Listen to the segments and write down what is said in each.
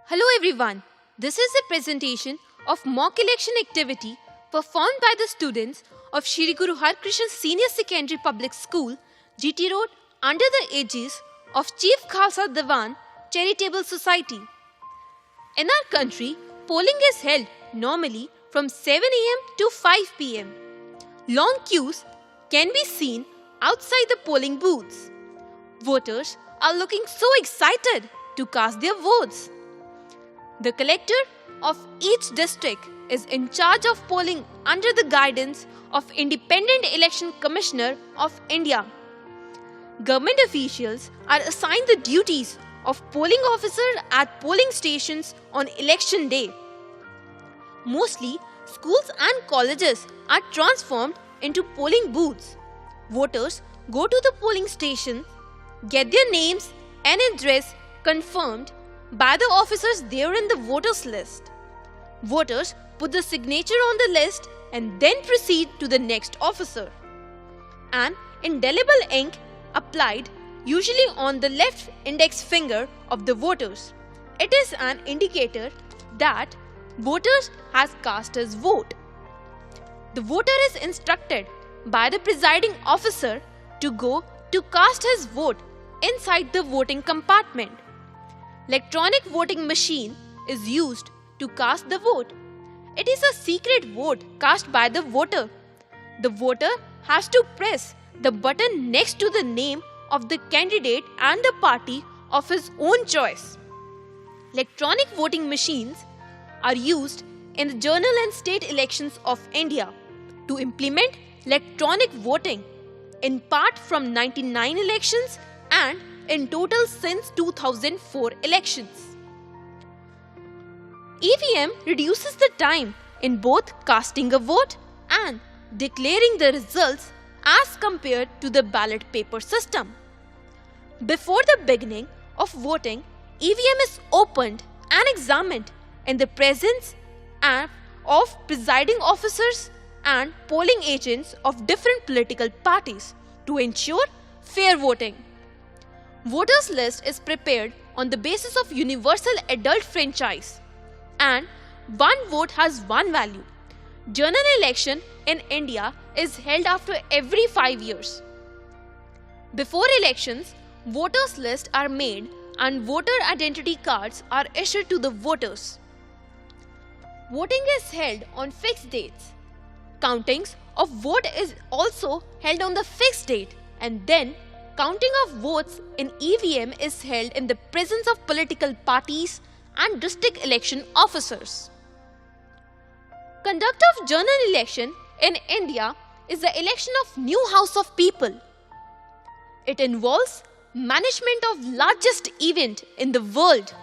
Hello everyone. This is a presentation of mock election activity performed by the students of Shri Guru Harkrishan Senior Secondary Public School, GT Road, under the aegis of Chief Khalsa Diwan Charitable Society. In our country, polling is held normally from 7 am to 5 pm. Long queues can be seen outside the polling booths. Voters are looking so excited to cast their votes. The collector of each district is in charge of polling under the guidance of Independent Election Commissioner of India. Government officials are assigned the duties of polling officers at polling stations on election day. Mostly, schools and colleges are transformed into polling booths. Voters go to the polling station, get their names and address confirmed by the officers there in the voters list. Voters put the signature on the list and then proceed to the next officer. An indelible ink applied usually on the left index finger of the voters. It is an indicator that voters has cast his vote. The voter is instructed by the presiding officer to go to cast his vote inside the voting compartment. Electronic voting machine is used to cast the vote. It is a secret vote cast by the voter. The voter has to press the button next to the name of the candidate and the party of his own choice. Electronic voting machines are used in the general and state elections of India to implement electronic voting, in part from 99 elections and in total since 2004 elections. EVM reduces the time in both casting a vote and declaring the results as compared to the ballot paper system. Before the beginning of voting, EVM is opened and examined in the presence of presiding officers and polling agents of different political parties to ensure fair voting. Voters list is prepared on the basis of universal adult franchise and one vote has one value. General election in India is held after every 5 years. Before elections, voters lists are made and voter identity cards are issued to the voters. Voting is held on fixed dates. Countings of vote is also held on the fixed date, and then counting of votes in EVM is held in the presence of political parties and district election officers. Conduct of general election in India is the election of new House of People. It involves management of largest event in the world.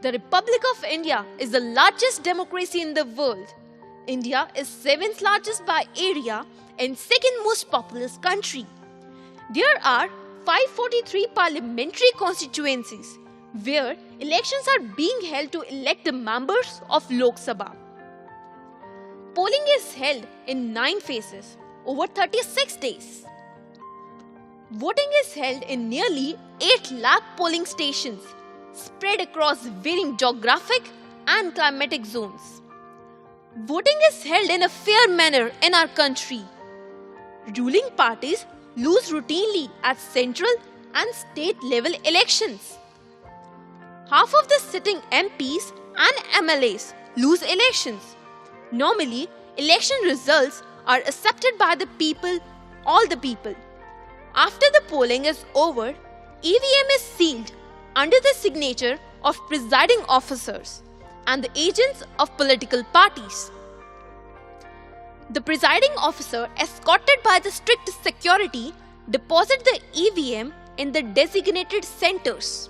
The Republic of India is the largest democracy in the world. India is 7th largest by area and 2nd most populous country. There are 543 parliamentary constituencies where elections are being held to elect the members of Lok Sabha. Polling is held in 9 phases over 36 days. Voting is held in nearly 8 lakh polling stations spread across varying geographic and climatic zones. Voting is held in a fair manner in our country. Ruling parties lose routinely at central and state level elections. Half of the sitting MPs and MLAs lose elections. Normally, election results are accepted by the people, all the people. After the polling is over, EVM is sealed under the signature of presiding officers and the agents of political parties. The presiding officer, escorted by the strict security, deposit the EVM in the designated centers.